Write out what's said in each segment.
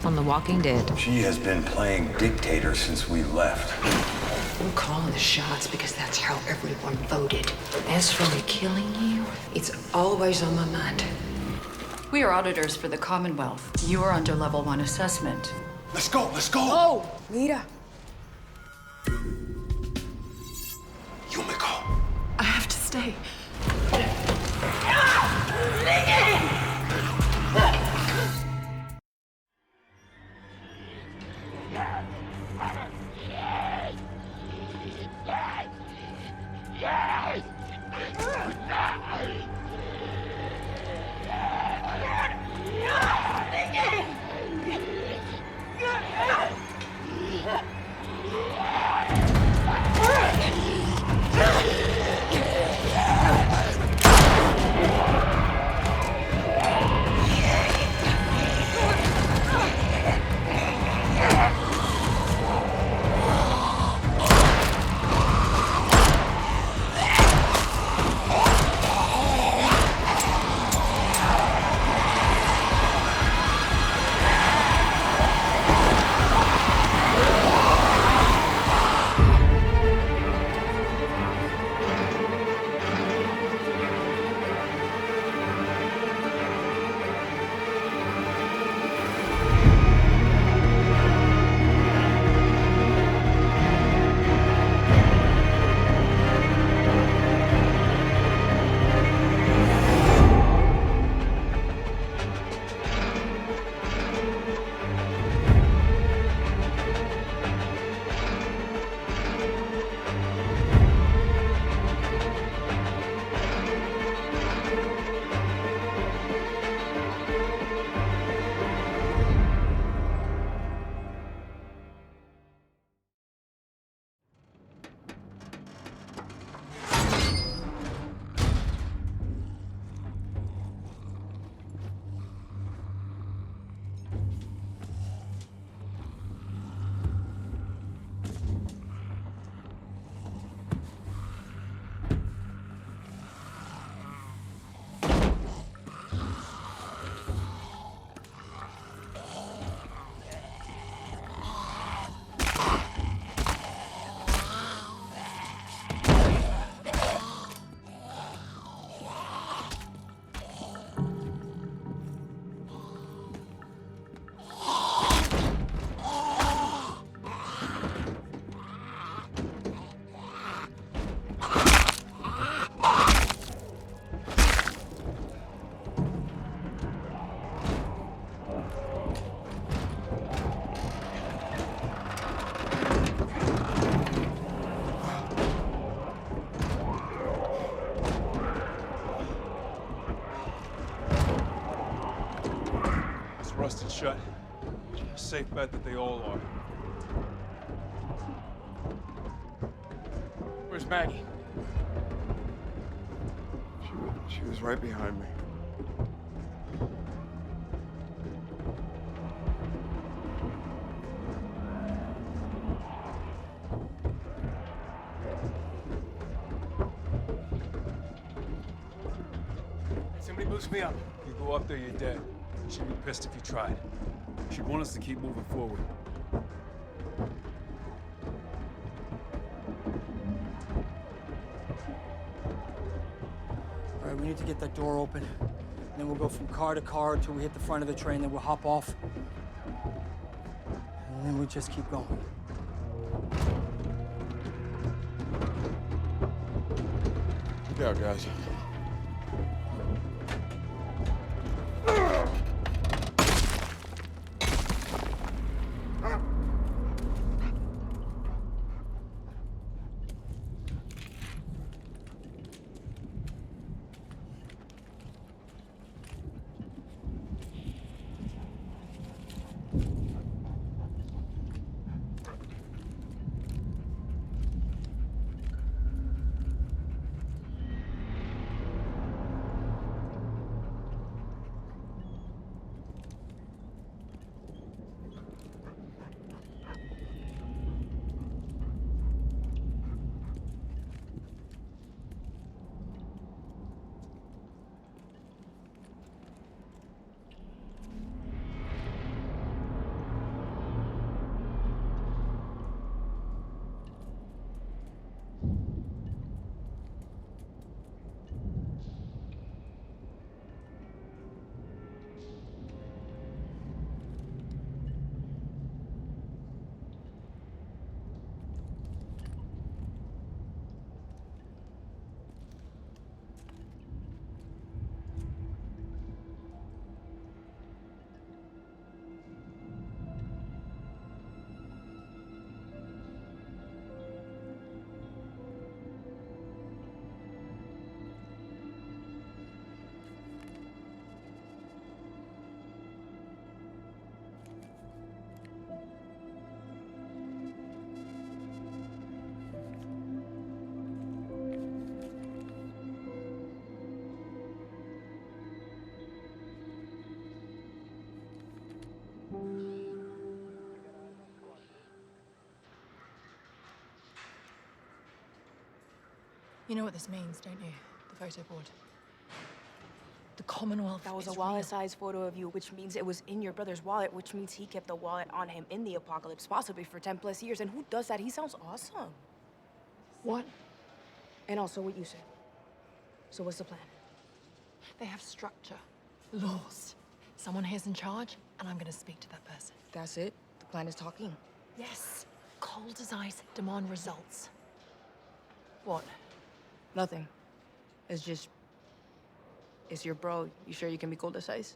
on The Walking Dead. She has been playing dictator since we left. I'm calling the shots because that's how everyone voted. As for me killing you, it's always on my mind. We are auditors for the Commonwealth. You are under level 1 assessment. Let's go, let's go! Oh, Mira. Yumiko. I have to stay. Rusted shut. Safe bet that they all are. Where's Maggie? She was right behind me. Somebody boost me up. You go up there, you're dead. She'd be pissed if you tried. She'd want us to keep moving forward. All right, we need to get that door open. And then we'll go from car to car until we hit the front of the train, then we'll hop off. And then we just keep going. Look out, guys. You know what this means, don't you? The photo board. The Commonwealth That was a is wallet-sized photo of you, which means it was in your brother's wallet, which means he kept the wallet on him in the apocalypse, possibly for 10+ years. And who does that? He sounds awesome. real. What? And also what you said. So what's the plan? They have structure, laws. Someone here's in charge, and I'm gonna speak to that person. That's it? The plan is talking. Yes. Cold as ice, demand results. What? Nothing. It's just... It's your bro. You sure you can be cold as ice?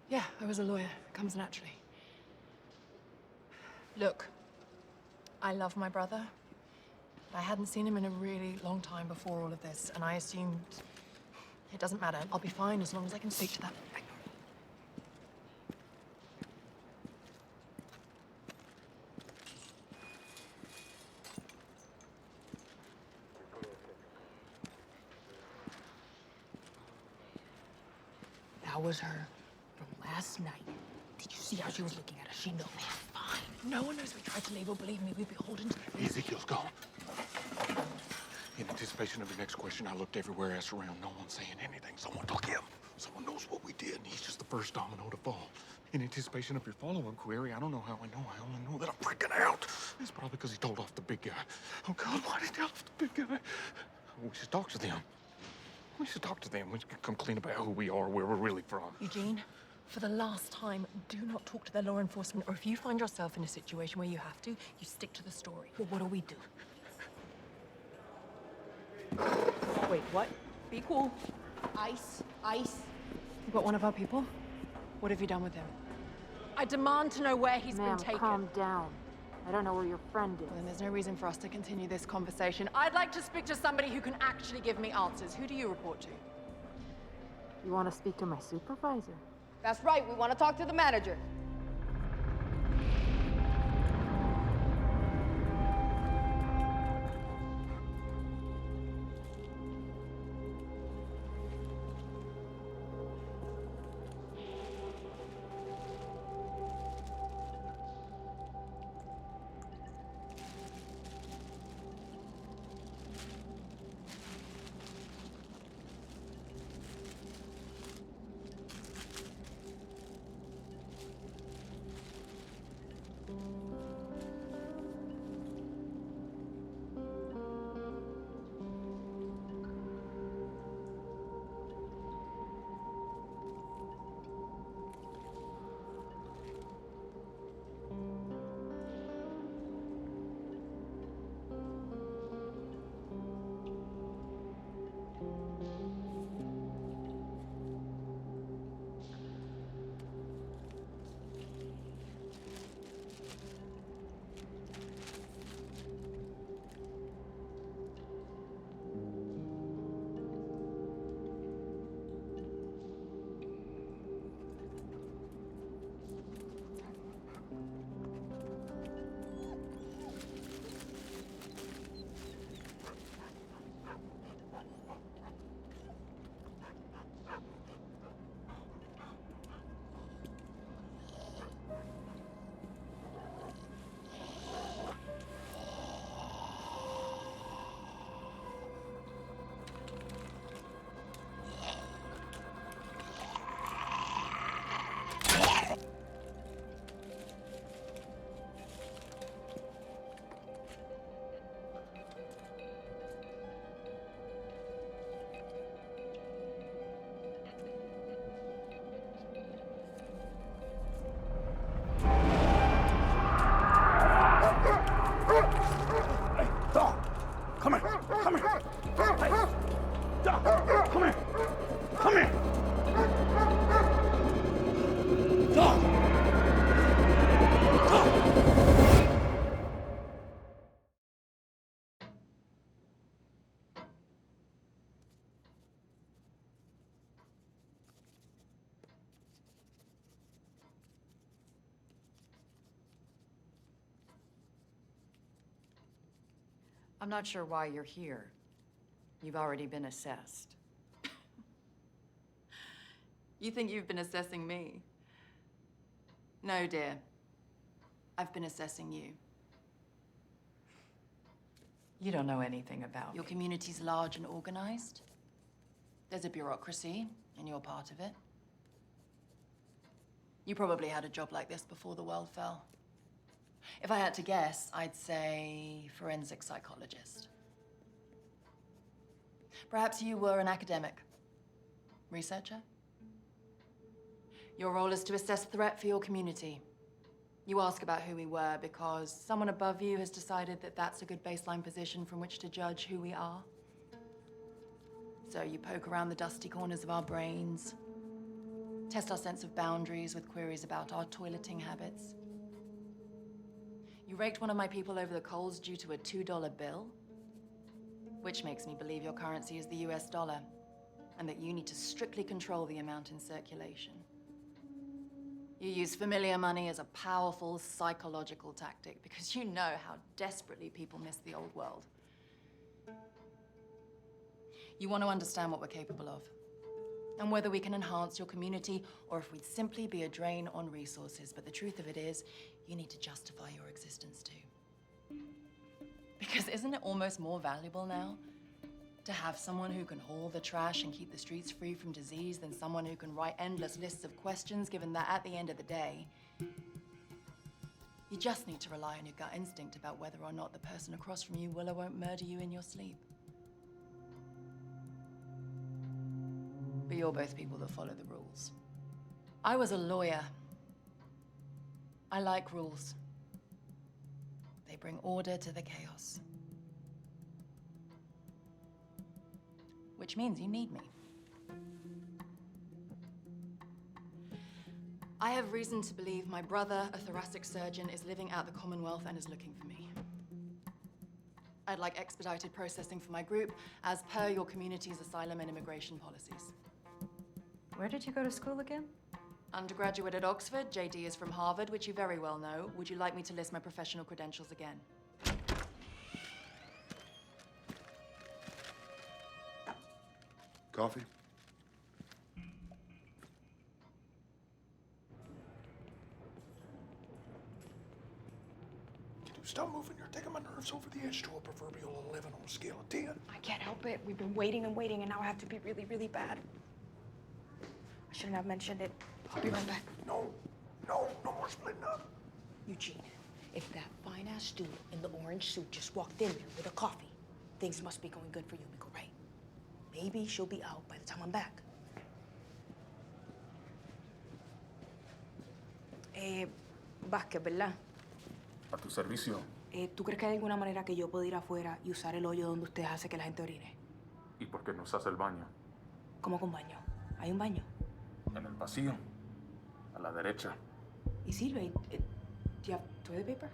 Yeah, I was a lawyer. It comes naturally. Look, I love my brother. But I hadn't seen him in a really long time before all of this, and I assumed it doesn't matter. I'll be fine as long as I can speak to that. That was her from last night. Did you see how she was looking at us? She knows. Fine. No one knows we tried to leave, or believe me, we'd be beholden to them. Ezekiel's gone. In anticipation of your next question, I looked everywhere, asked around. No one's saying anything. Someone took him. Someone knows what we did, and he's just the first domino to fall. In anticipation of your follow-up query, I don't know how I know. I only know that I'm freaking out. It's probably because he told off the big guy. Oh, God, why did he tell off the big guy? We should talk to them. We should talk to them. We should come clean about who we are, where we're really from. Eugene, for the last time, do not talk to their law enforcement, or if you find yourself in a situation where you have to, you stick to the story. Well, what do we do? Wait, what? Be cool. Ice, ice. You got one of our people? What have you done with him? I demand to know where he's been taken. Calm down. I don't know where your friend is. Well, then there's no reason for us to continue this conversation. I'd like to speak to somebody who can actually give me answers. Who do you report to? You want to speak to my supervisor? That's right, we want to talk to the manager. I'm not sure why you're here. You've already been assessed. You think you've been assessing me? No, dear. I've been assessing you. You don't know anything about Your me. community's large and organized. There's a bureaucracy, and you're part of it. You probably had a job like this before the world fell. If I had to guess, I'd say forensic psychologist. Perhaps you were an academic. Researcher? Your role is to assess threat for your community. You ask about who we were because someone above you has decided that that's a good baseline position from which to judge who we are. So you poke around the dusty corners of our brains, test our sense of boundaries with queries about our toileting habits. You raked one of my people over the coals due to a $2 bill, which makes me believe your currency is the US dollar, and that you need to strictly control the amount in circulation. You use familiar money as a powerful psychological tactic because you know how desperately people miss the old world. You want to understand what we're capable of, and whether we can enhance your community or if we'd simply be a drain on resources. But the truth of it is, you need to justify your existence too. Because isn't it almost more valuable now to have someone who can haul the trash and keep the streets free from disease than someone who can write endless lists of questions, given that at the end of the day, you just need to rely on your gut instinct about whether or not the person across from you will or won't murder you in your sleep. But you're both people that follow the rules. I was a lawyer. I like rules. They bring order to the chaos. Which means you need me. I have reason to believe my brother, a thoracic surgeon, is living out the Commonwealth and is looking for me. I'd like expedited processing for my group, as per your community's asylum and immigration policies. Where did you go to school again? Undergraduate at Oxford, JD is from Harvard, which you very well know. Would you like me to list my professional credentials again? Coffee? Stop moving. You're taking my nerves over the edge to a proverbial 11 on a scale of 10. I can't help it. We've been waiting and waiting, and now I have to be really, really bad. I shouldn't have mentioned it. I'll be right back. No more splitting up. Eugene, if that fine-ass dude in the orange suit just walked in there with a coffee, things must be going good for Yumiko, right? Maybe she'll be out by the time I'm back. Vázquez, ¿verdad? A tu servicio. ¿Tú crees que hay alguna manera que yo pueda ir afuera y usar el hoyo donde usted hace que la gente orine? ¿Y por qué no usas el baño? ¿Cómo con baño? ¿Hay un baño? En el pasillo. A la derecha. ¿Y sirve? Do you have toilet paper?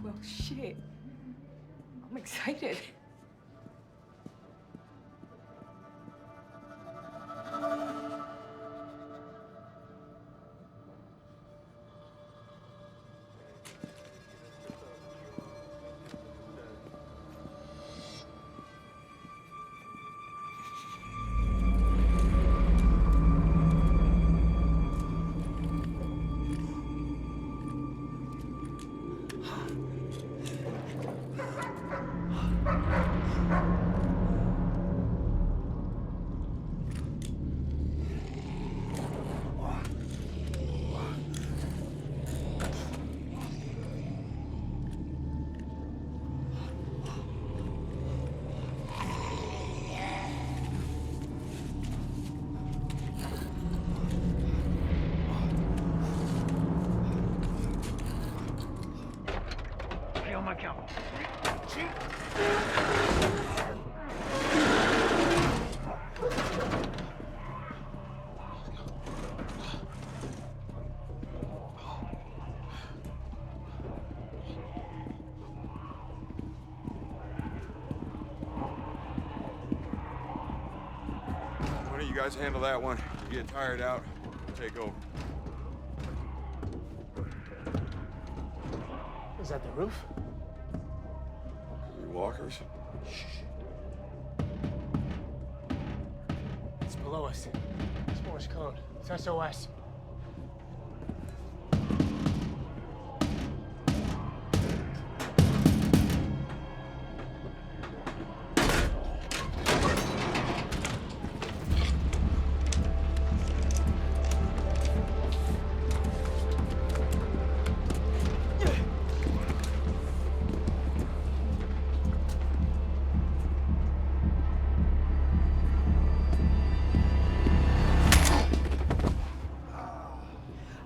Well, shit. I'm excited. You guys handle that one. You get tired out, take over. Is that the roof? Could be walkers. Shh. It's below us. It's Morse code. It's SOS.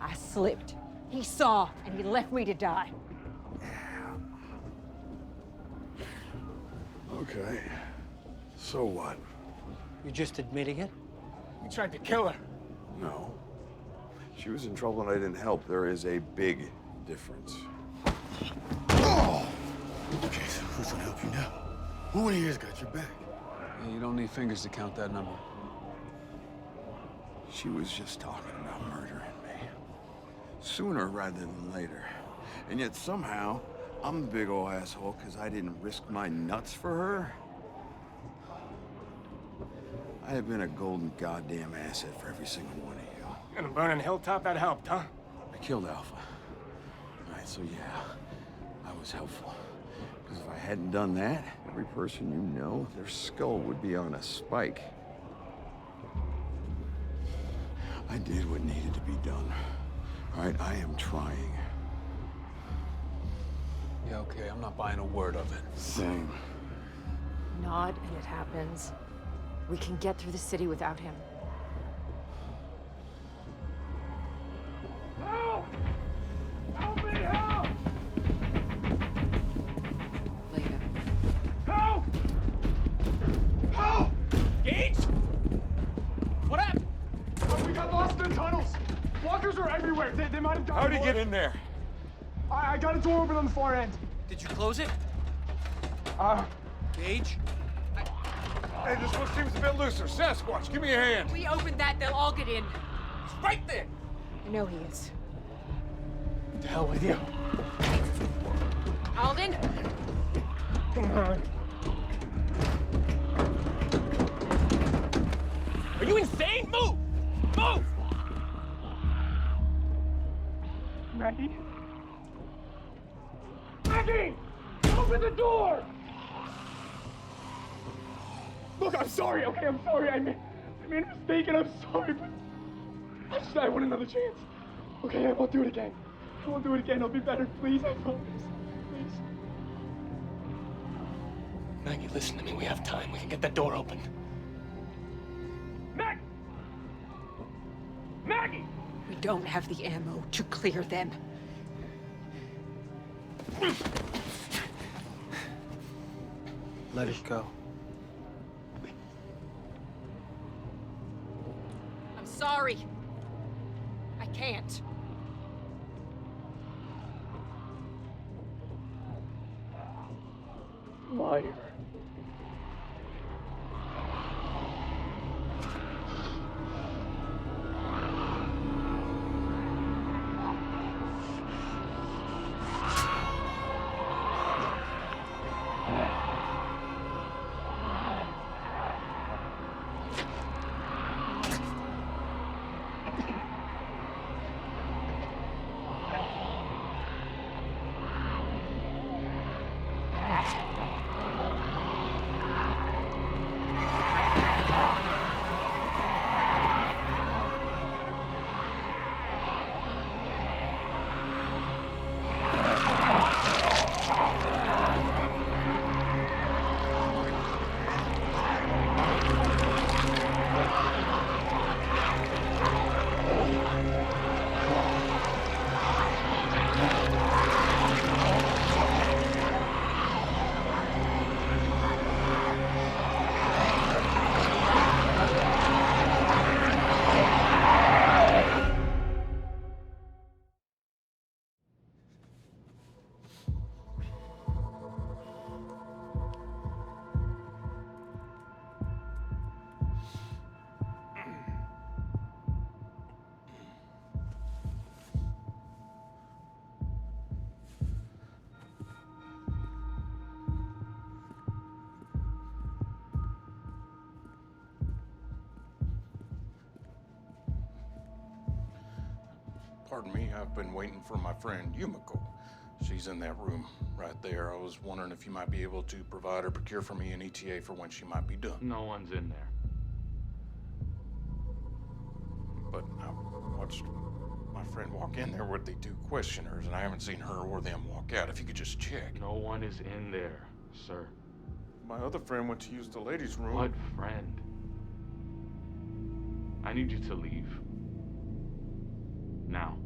I slipped. He saw, and he left me to die. Okay. So what? You're just admitting it? You tried to kill her. No. She was in trouble and I didn't help. There is a big difference. Okay, so who's gonna help you now? Who in here's got your back? Yeah, you don't need fingers to count that number. She was just talking about murdering me. Sooner rather than later. And yet somehow, I'm the big ol' asshole because I didn't risk my nuts for her. I have been a golden goddamn asset for every single one of you. And a burning hilltop, that helped, huh? I killed Alpha. All right, so yeah, I was helpful. Because if I hadn't done that, every person you know, their skull would be on a spike. I did what needed to be done. All right, I am trying. Yeah, okay, I'm not buying a word of it. Same. Nod, and it happens. We can get through the city without him. Help! Help me, help! Later. Help! Help! Gage? What happened? We got lost in the tunnels. Walkers are everywhere. They might have gotten How'd he more. get in there? I got a door open on the far end. Did you close it? Gage? Hey, this one seems a bit looser. Sasquatch, give me a hand. We open that, they'll all get in. He's right there! I know he is. To hell with you. Alden? Come on. Are you insane? Move! Move! Maggie? Maggie! Open the door! Look, I'm sorry, okay? I'm sorry. I made a mistake and I'm sorry, but I want another chance. Okay, I won't do it again. I won't do it again. I'll be better, please. I promise. Please. Maggie, listen to me. We have time. We can get that door open. Maggie! Maggie! We don't have the ammo to clear them. Let it go. I'm sorry. I can't. Liar. Pardon me, I've been waiting for my friend Yumiko. She's in that room right there. I was wondering if you might be able to provide or procure for me an ETA for when she might be done. No one's in there. But I watched my friend walk in there with the two questioners, and I haven't seen her or them walk out. If you could just check. No one is in there, sir. My other friend went to use the ladies' room. What friend? I need you to leave. Now.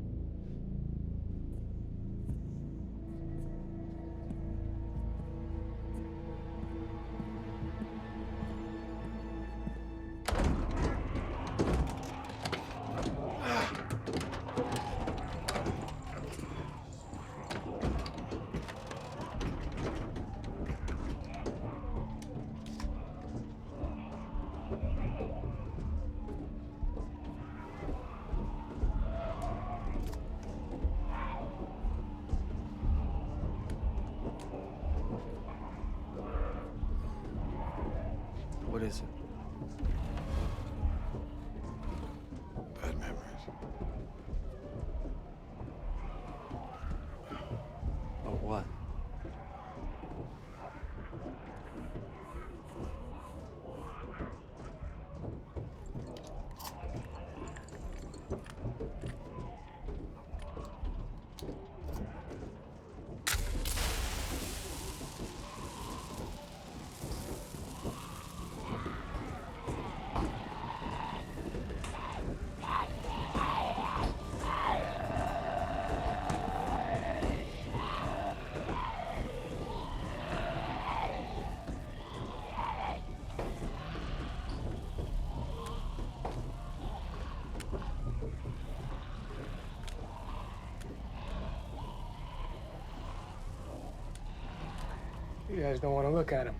You guys don't want to look at him.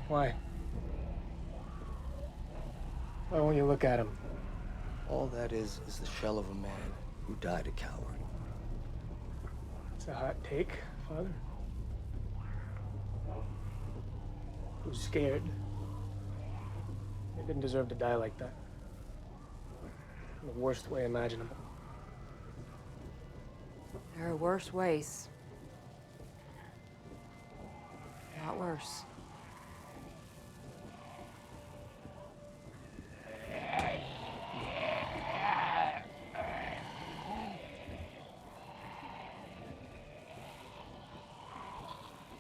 Why? Why won't you look at him? All that is the shell of a man who died a coward. It's a hot take, Father. He was scared. He didn't deserve to die like that. In the worst way imaginable. There are worse ways. A lot worse.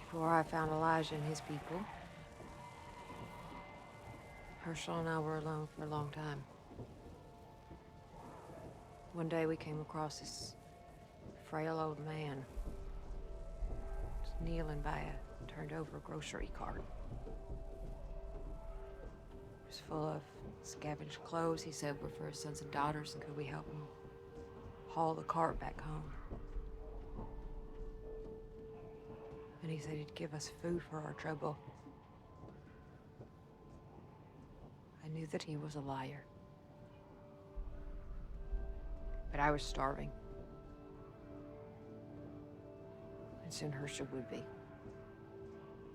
Before I found Elijah and his people, Herschel and I were alone for a long time. One day we came across this frail old man just kneeling by a turned-over grocery cart. It was full of scavenged clothes he said were for his sons and daughters, and could we help him haul the cart back home? And he said he'd give us food for our trouble. I knew that he was a liar. But I was starving. And soon Herschel would be.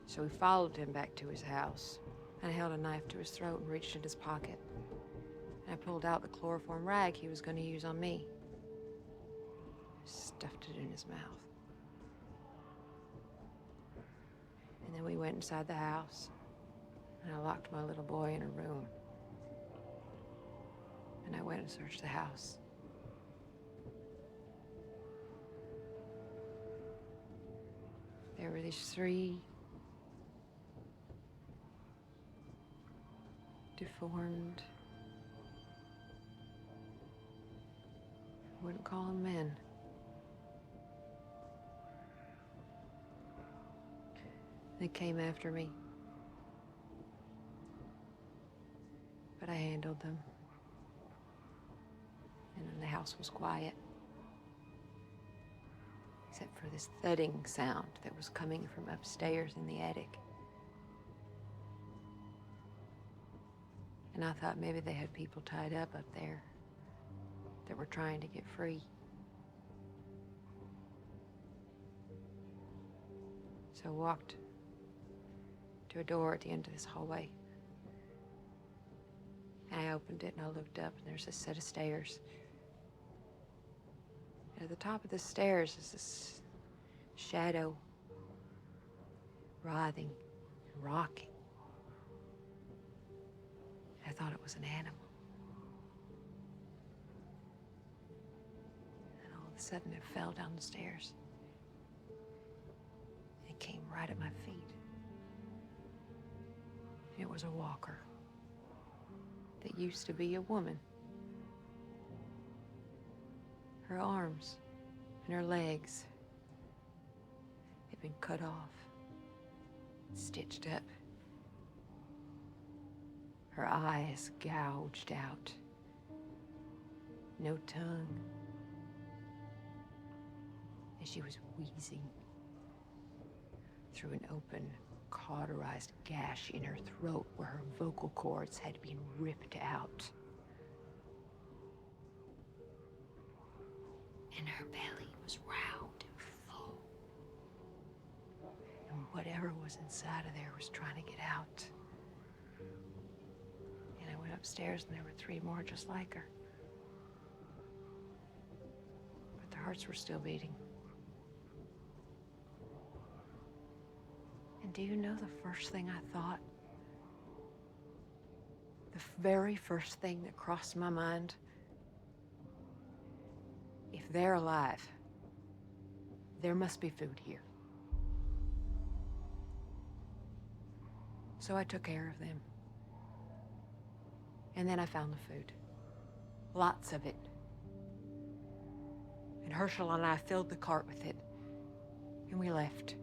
So we followed him back to his house. And I held a knife to his throat and reached in his pocket. And I pulled out the chloroform rag he was going to use on me. Stuffed it in his mouth. And then we went inside the house. And I locked my little boy in a room. And I went and searched the house. There were these 3 deformed, I wouldn't call them men. They came after me, but I handled them. And then the house was quiet, except for this thudding sound that was coming from upstairs in the attic. And I thought maybe they had people tied up there that were trying to get free. So I walked to a door at the end of this hallway. And I opened it and I looked up, and there's a set of stairs. And at the top of the stairs is this shadow, writhing and rocking. I thought it was an animal. And all of a sudden it fell down the stairs. It came right at my feet. It was a walker that used to be a woman. Her arms and her legs had been cut off, stitched up. Her eyes gouged out. No tongue. And she was wheezing through an open, cauterized gash in her throat where her vocal cords had been ripped out. And her belly was round and full. And whatever was inside of there was trying to get out. And I went upstairs and there were 3 more just like her. But their hearts were still beating. And do you know the first thing I thought? The very first thing that crossed my mind? If they're alive, there must be food here. So I took care of them. And then I found the food. Lots of it. And Herschel and I filled the cart with it. And we left.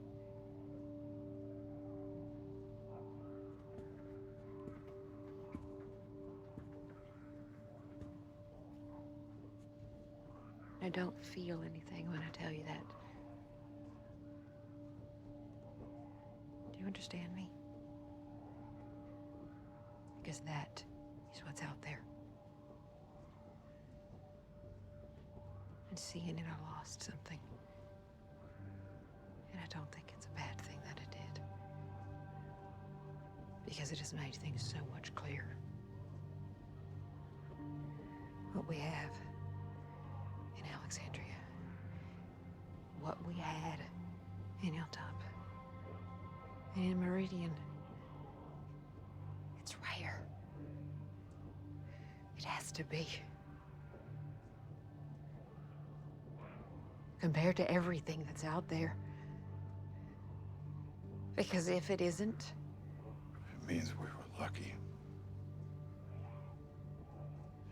I don't feel anything when I tell you that. you understand me? Because that is what's out there. And seeing it, I lost something. And I don't think it's a bad thing that it did. Because it has made things so much clearer. What we have in Alexandria. What we had in Hilltop. And in Meridian. It's rare. It has to be. Compared to everything that's out there. Because if it isn't, It means we were lucky.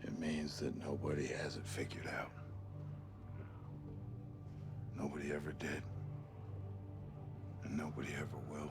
It means that nobody has it figured out. Nobody ever did. And nobody ever will.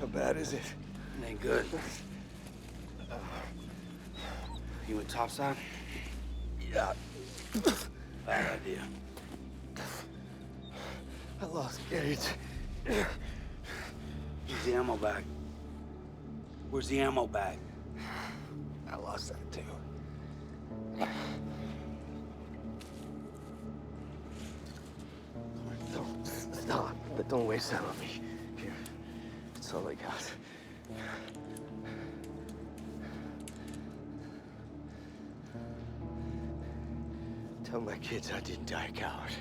How bad is it? It ain't good. You went topside? Yeah. Bad idea. I lost Gage. Where's the ammo bag? Where's the ammo bag? I lost that too. Don't stop, but don't waste that on me. Here, that's all I got. Tell my kids I didn't die a coward.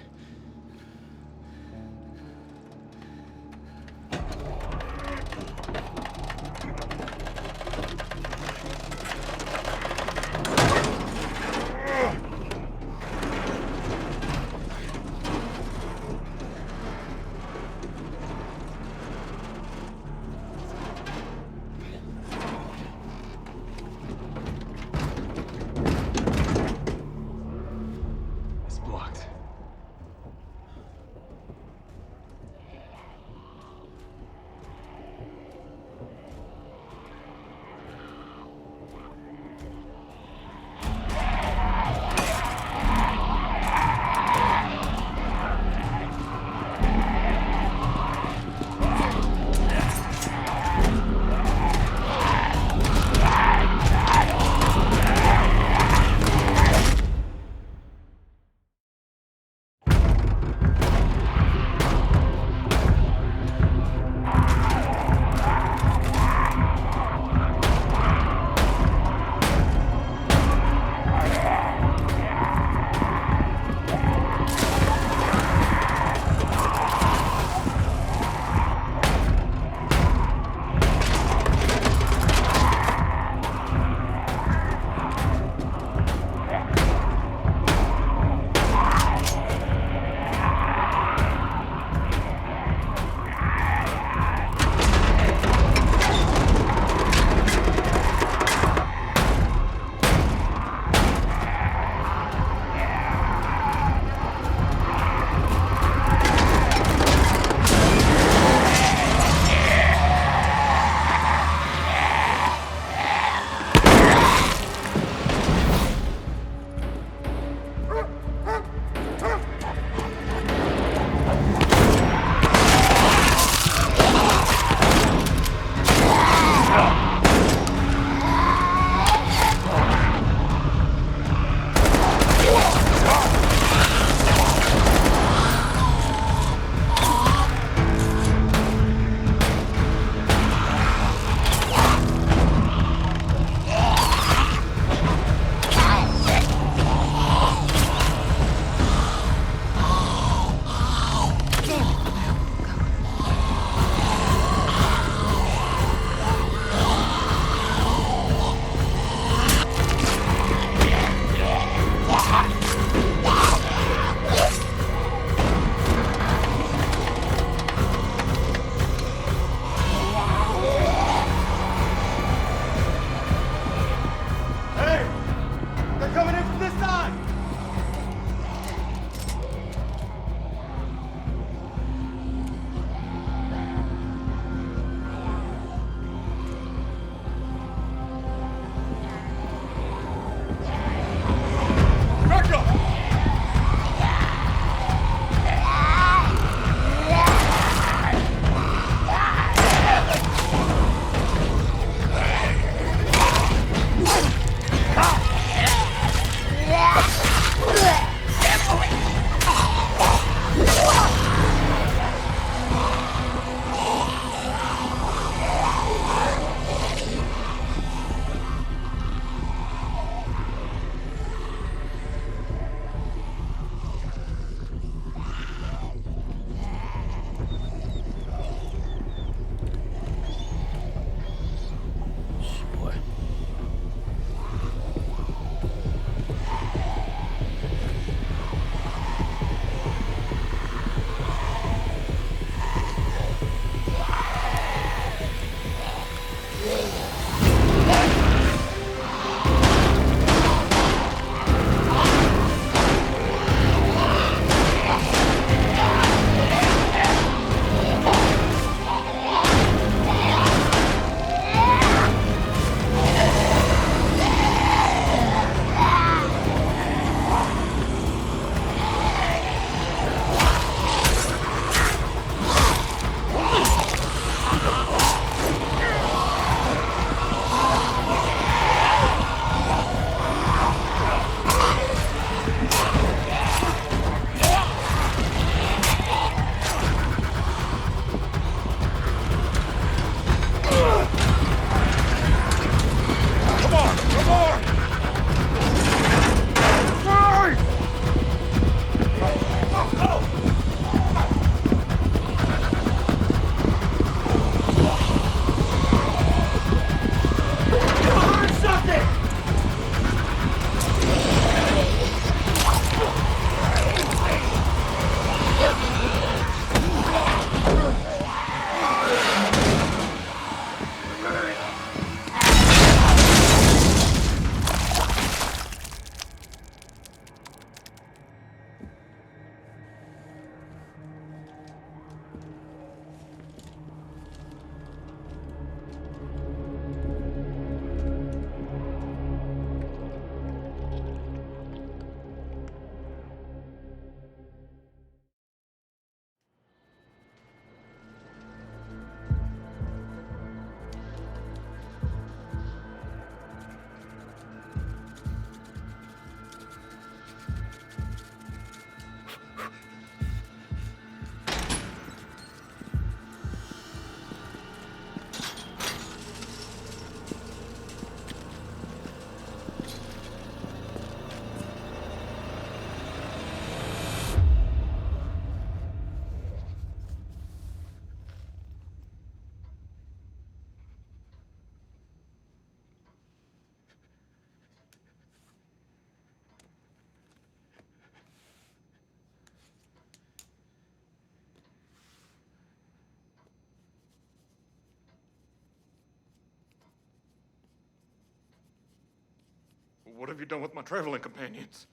What have you done with my traveling companions?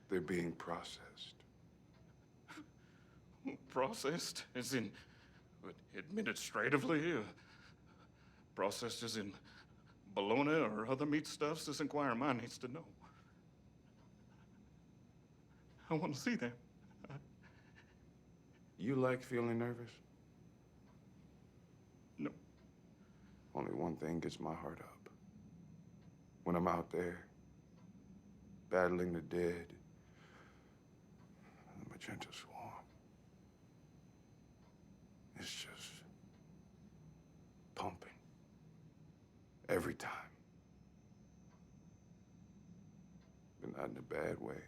They're being processed. Processed? As in, administratively? Processed as in bologna or other meat stuffs? This inquiring mind needs to know. I want to see them. You like feeling nervous? No. Only one thing gets my heart up. When I'm out there, battling the dead, the magenta swarm. It's just pumping. Every time. But not in a bad way.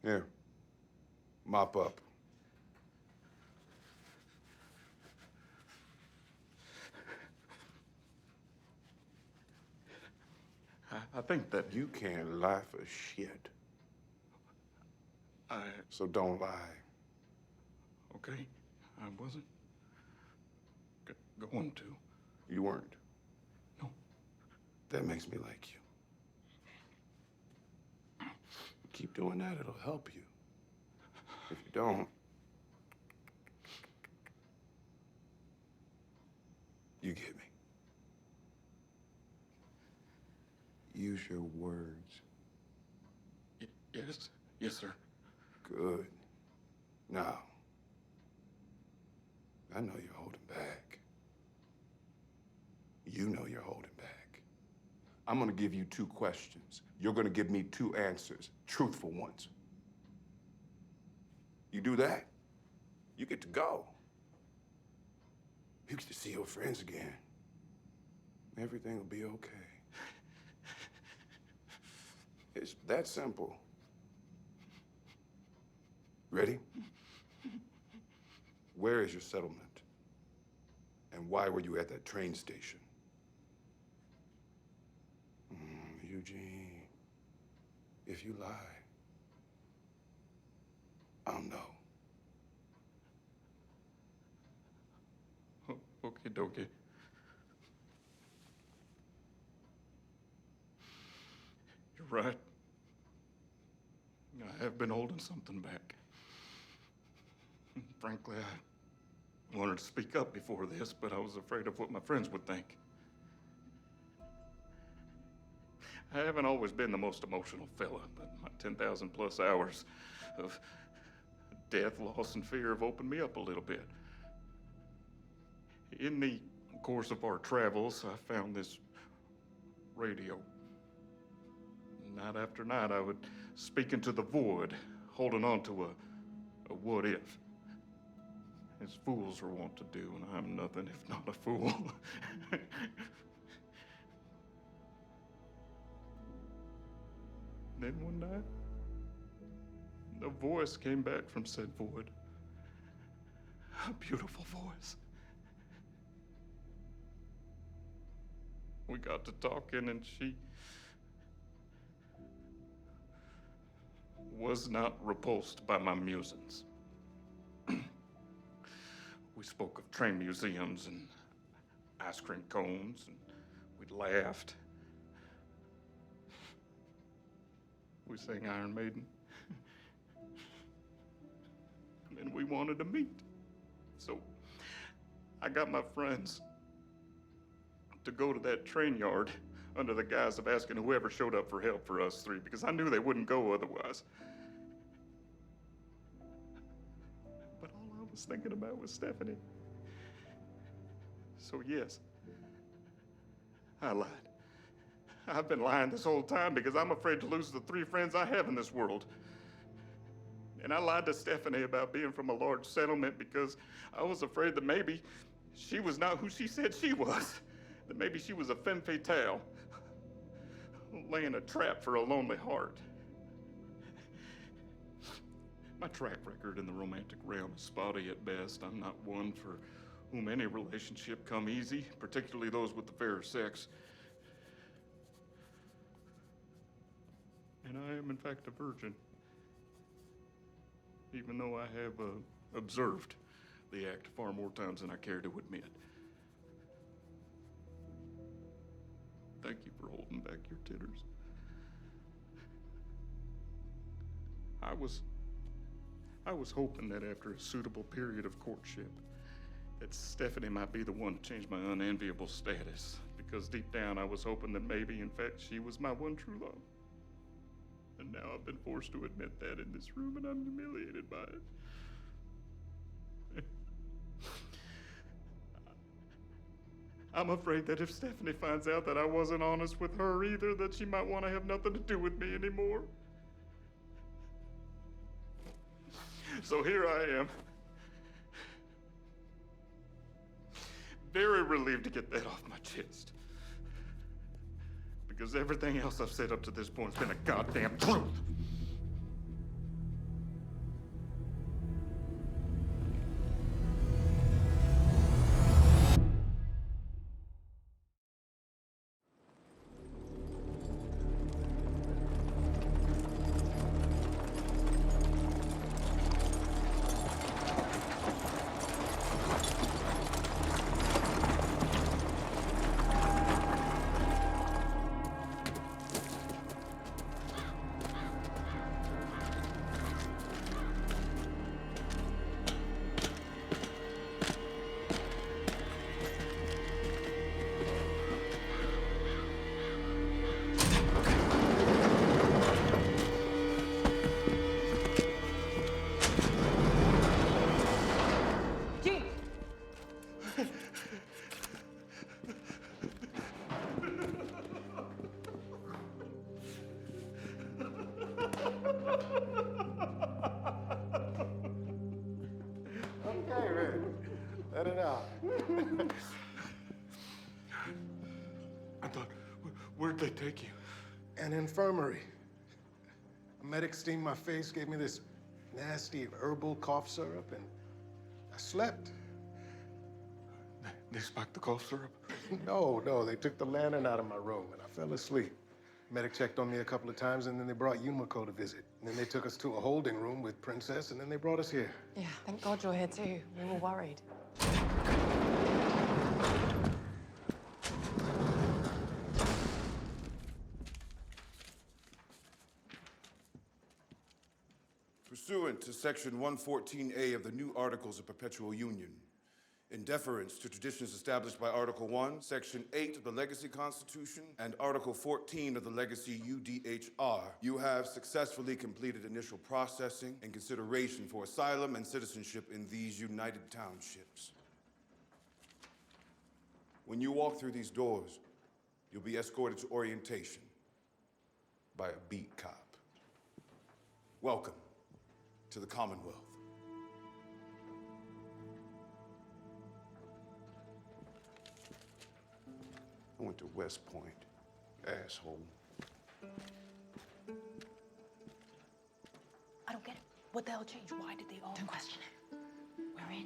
Here, mop up. I think that... You can't lie for shit. So don't lie. Okay, I wasn't going to. You weren't? No. That makes me like you. Keep doing that, it'll help you. If you don't, you get me. Use your words. Yes? Yes, sir. Good. Now, I know you're holding back. You know you're holding back. I'm gonna give you 2 questions. You're gonna give me 2 answers, truthful ones. You do that, you get to go. You get to see your friends again. Everything will be okay. It's that simple. Ready? Where is your settlement? And why were you at that train station? Eugene, if you lie, I'll know. Okay, dokie. You're right. I have been holding something back. Frankly, I wanted to speak up before this, but I was afraid of what my friends would think. I haven't always been the most emotional fella, but my 10,000 plus hours of death, loss, and fear have opened me up a little bit. In the course of our travels, I found this radio. Night after night, I would speak into the void, holding on to a what if. As fools are wont to do, and I'm nothing if not a fool. Then one night, a voice came back from said void. A beautiful voice. We got to talking, and she was not repulsed by my musings. We spoke of train museums and ice cream cones, and we laughed. We sang Iron Maiden. And we wanted to meet. So I got my friends to go to that train yard under the guise of asking whoever showed up for help for us 3, because I knew they wouldn't go otherwise. But all I was thinking about was Stephanie. So yes, I lied. I've been lying this whole time because I'm afraid to lose the 3 friends I have in this world. And I lied to Stephanie about being from a large settlement because I was afraid that maybe she was not who she said she was. That maybe she was a femme fatale, laying a trap for a lonely heart. My track record in the romantic realm is spotty at best. I'm not one for whom any relationship come easy, particularly those with the fairer sex. And I am, in fact, a virgin, even though I have observed the act far more times than I care to admit. thank you for holding back your titters. I was hoping that after a suitable period of courtship, that Stephanie might be the one to change my unenviable status. Because deep down, I was hoping that maybe, in fact, she was my one true love. And now I've been forced to admit that in this room, and I'm humiliated by it. I'm afraid that if Stephanie finds out that I wasn't honest with her either, that she might want to have nothing to do with me anymore. So here I am, very relieved to get that off my chest. Because everything else I've said up to this point has been a goddamn truth. Okay, Red. Let it out. I thought, where'd they take you? An infirmary. A medic steamed my face, gave me this nasty herbal cough syrup, and I slept. They spiked the cough syrup? No, they took the lantern out of my room, and I fell asleep. Medic checked on me a couple of times, and then they brought Yumiko to visit. And then they took us to a holding room with Princess, and then they brought us here. Yeah, thank God you're here too. We were worried. Pursuant to Section 114A of the new Articles of Perpetual Union, in deference to traditions established by Article 1, Section 8 of the Legacy Constitution, and Article 14 of the Legacy UDHR, you have successfully completed initial processing and consideration for asylum and citizenship in these United Townships. When you walk through these doors, you'll be escorted to orientation by a beat cop. Welcome to the Commonwealth. I went to West Point, asshole. I don't get it. What the hell changed? Why did they all... Don't question it. We're in.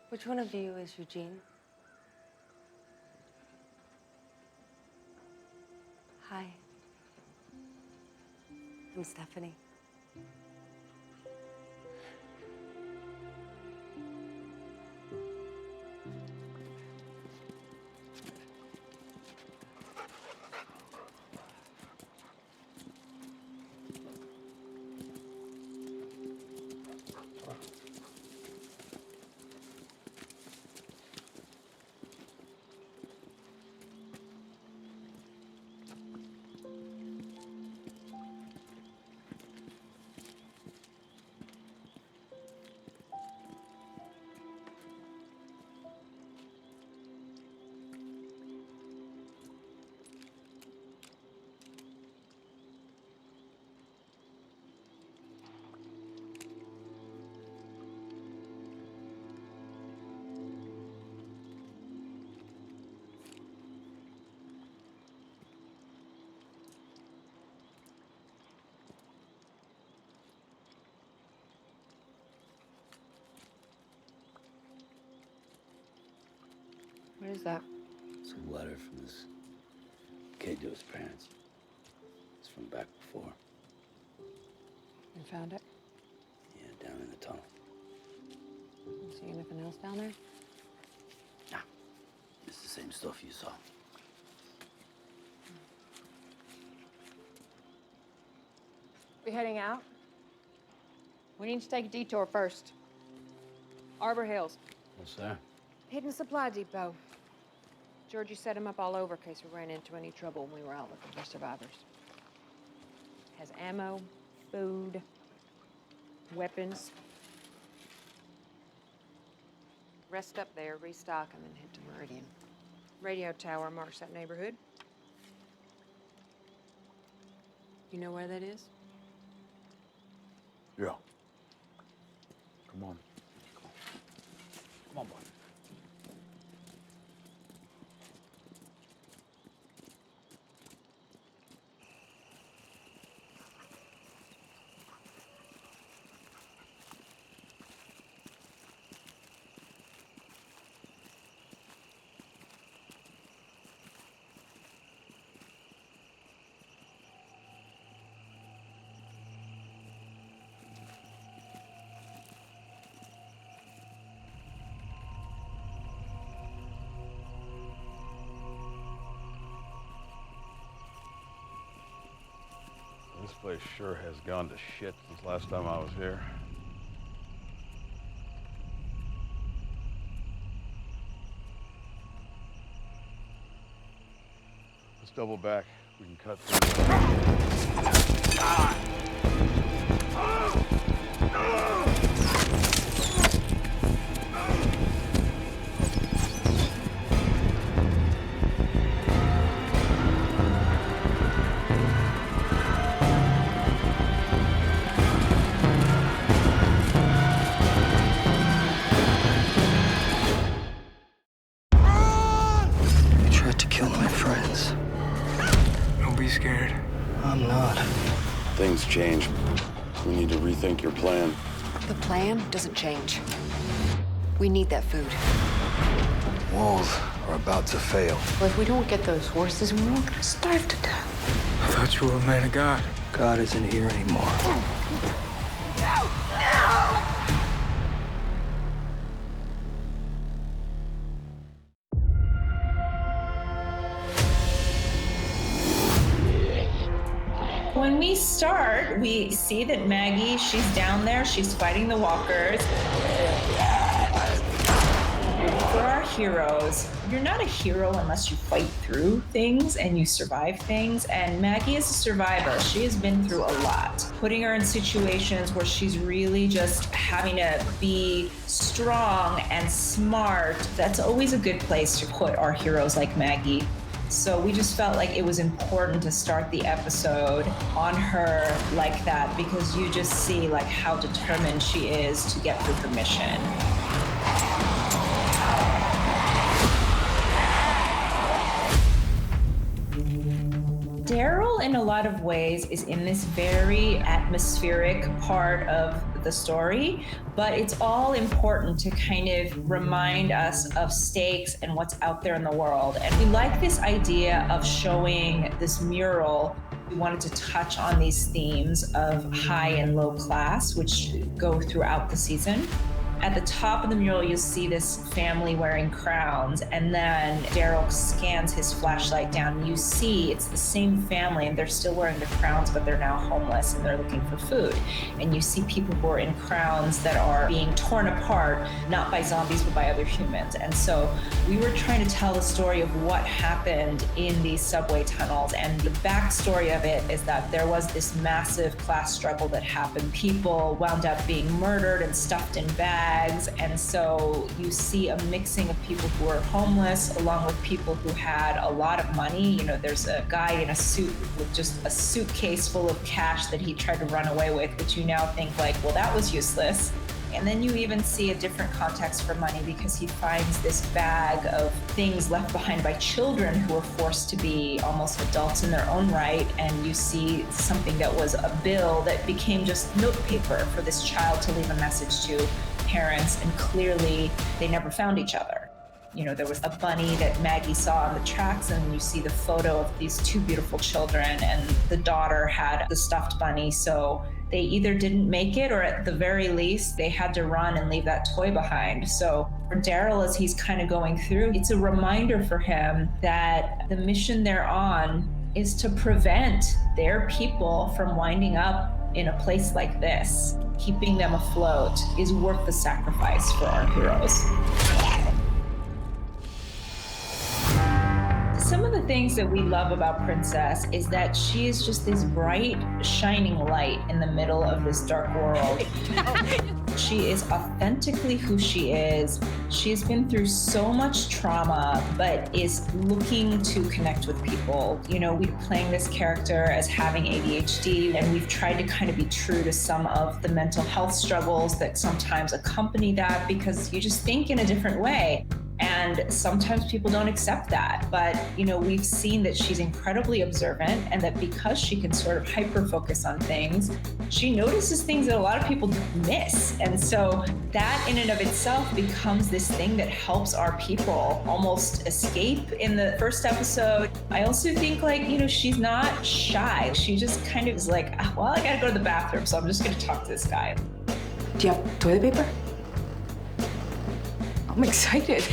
Which one of you is Eugene? Hi. I'm Stephanie. What is that? It's a letter from this kid to his parents. It's from back before. You found it? Yeah, down in the tunnel. You see anything else down there? It's the same stuff you saw. We heading out? We need to take a detour first. Arbor Hills. What's there? Hidden supply depot. Georgie set him up all over in case we ran into any trouble when we were out looking for survivors. Has ammo, food, weapons. Rest up there, restock, and then head to Meridian. Radio tower marks that neighborhood. You know where that is? Yeah. Come on. Come on, boy. This place sure has gone to shit since last time I was here. Let's double back. We can cut through. You tried to kill my friends. Don't be scared. I'm not. Things change. We need to rethink your plan. The plan doesn't change. We need that food. Walls are about to fail. Well, if we don't get those horses, we're all gonna starve to death. I thought you were a man of God. God isn't here anymore. When we start, we see that Maggie, she's down there, she's fighting the walkers. For our heroes, you're not a hero unless you fight through things and you survive things. And Maggie is a survivor. She has been through a lot. Putting her in situations where she's really just having to be strong and smart, that's always a good place to put our heroes like Maggie. So we just felt like it was important to start the episode on her like that because you just see like how determined she is to get through her mission. Daryl, in a lot of ways, is in this very atmospheric part of the story, but it's all important to kind of remind us of stakes and what's out there in the world. And we like this idea of showing this mural. We wanted to touch on these themes of high and low class, which go throughout the season. At the top of the mural, you'll see this family wearing crowns, and then Daryl scans his flashlight down, and you see it's the same family, and they're still wearing the crowns, but they're now homeless, and they're looking for food. And you see people who are in crowns that are being torn apart, not by zombies, but by other humans. And so we were trying to tell the story of what happened in these subway tunnels, and the backstory of it is that there was this massive class struggle that happened. People wound up being murdered and stuffed in bags. And so you see a mixing of people who are homeless along with people who had a lot of money. You know, there's a guy in a suit with just a suitcase full of cash that he tried to run away with, which you now think like, well, that was useless. And then you even see a different context for money because he finds this bag of things left behind by children who were forced to be almost adults in their own right. And you see something that was a bill that became just notepaper for this child to leave a message to parents, and clearly they never found each other. You know, there was a bunny that Maggie saw on the tracks, and you see the photo of these two beautiful children, and the daughter had the stuffed bunny. So they either didn't make it or at the very least, they had to run and leave that toy behind. So for Daryl, as he's kind of going through, it's a reminder for him that the mission they're on is to prevent their people from winding up in a place like this. Keeping them afloat is worth the sacrifice for our heroes. Some of the things that we love about Princess is that she is just this bright, shining light in the middle of this dark world. She is authentically who she is. She's been through so much trauma, but is looking to connect with people. You know, we're playing this character as having ADHD, and we've tried to kind of be true to some of the mental health struggles that sometimes accompany that, because you just think in a different way. And sometimes people don't accept that. But, you know, we've seen that she's incredibly observant, and that because she can sort of hyper-focus on things, she notices things that a lot of people miss. And so that in and of itself becomes this thing that helps our people almost escape in the first episode. I also think, like, you know, she's not shy. She just kind of is like, well, I gotta go to the bathroom, so I'm just gonna talk to this guy. Do you have toilet paper? I'm excited.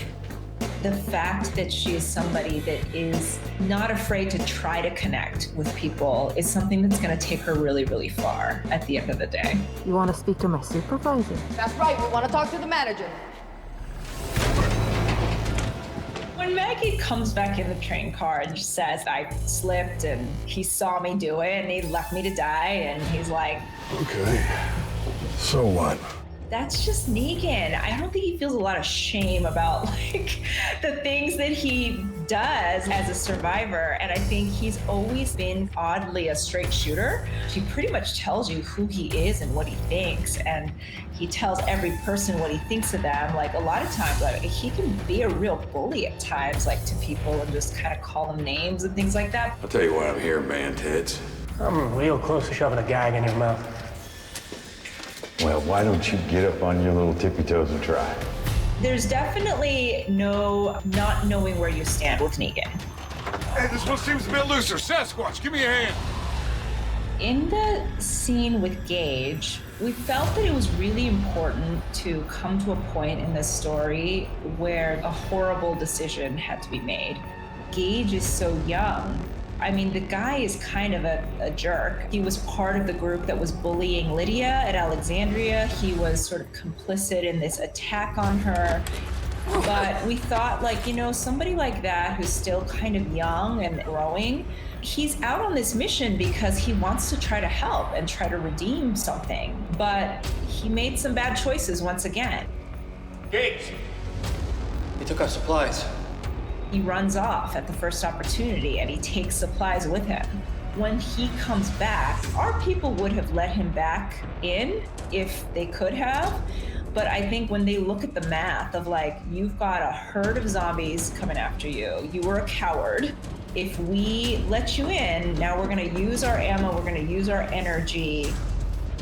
The fact that she is somebody that is not afraid to try to connect with people is something that's going to take her really, really far at the end of the day. You want to speak to my supervisor? That's right, we want to talk to the manager. When Maggie comes back in the train car and just says, I slipped and he saw me do it and he left me to die, and he's like, Okay, so what? that's just Negan. I don't think he feels a lot of shame about like the things that he does as a survivor. And I think he's always been oddly a straight shooter. He pretty much tells you who he is and what he thinks. And he tells every person what he thinks of them. Like a lot of times, like, he can be a real bully at times, like to people, and just kind of call them names and things like that. I'll tell you why I'm here, man, Teds. I'm real close to shoving a gag in your mouth. Well, why don't you get up on your little tippy toes and try? There's definitely no not knowing where you stand with Negan. Hey, this one seems a bit looser. Sasquatch, give me a hand. In the scene with Gage, we felt that it was really important to come to a point in this story where a horrible decision had to be made. Gage is so young. I mean, the guy is kind of a jerk. He was part of the group that was bullying Lydia at Alexandria. He was sort of complicit in this attack on her. But we thought, like, you know, somebody like that who's still kind of young and growing, he's out on this mission because he wants to try to help and try to redeem something. But he made some bad choices once again. Gage! He took our supplies. He runs off at the first opportunity and he takes supplies with him. When he comes back, our people would have let him back in if they could have. But I think when they look at the math of like, you've got a herd of zombies coming after you, you were a coward. If we let you in, now we're gonna use our ammo, we're gonna use our energy.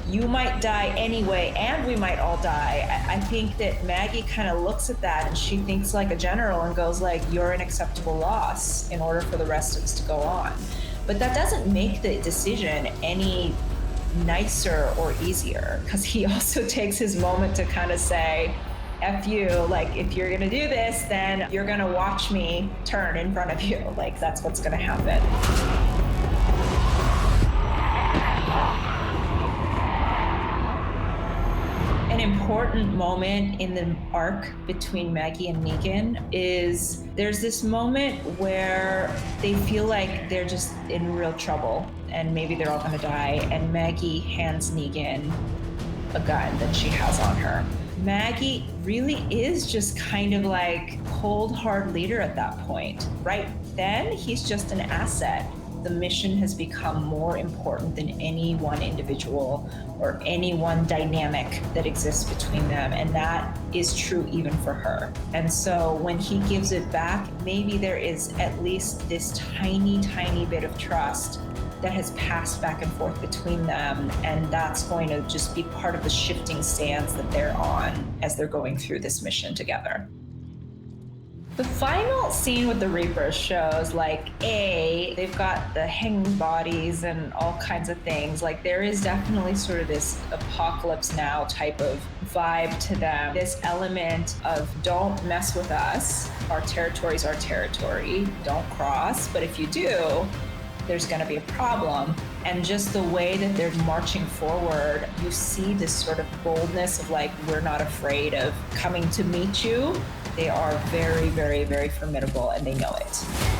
You might die anyway, and we might all die. I think that Maggie kind of looks at that and she thinks like a general and goes like, you're an acceptable loss in order for the rest of us to go on. But that doesn't make the decision any nicer or easier, because he also takes his moment to kind of say, F you, like, if you're gonna do this, then you're gonna watch me turn in front of you. Like, that's what's gonna happen. An important moment in the arc between Maggie and Negan is there's this moment where they feel like they're just in real trouble and maybe they're all gonna die, and Maggie hands Negan a gun that she has on her. Maggie really is just kind of like cold, hard leader at that point. Right then, he's just an asset. The mission has become more important than any one individual or any one dynamic that exists between them. And that is true even for her. And so when he gives it back, maybe there is at least this tiny, tiny bit of trust that has passed back and forth between them. And that's going to just be part of the shifting sands that they're on as they're going through this mission together. The final scene with the Reapers shows, like, they've got the hanging bodies and all kinds of things. Like, there is definitely sort of this apocalypse now type of vibe to them. This element of don't mess with us. Our territory's our territory. Don't cross. But if you do, there's going to be a problem. And just the way that they're marching forward, you see this sort of boldness of like, we're not afraid of coming to meet you. They are very, very, very formidable, and they know it.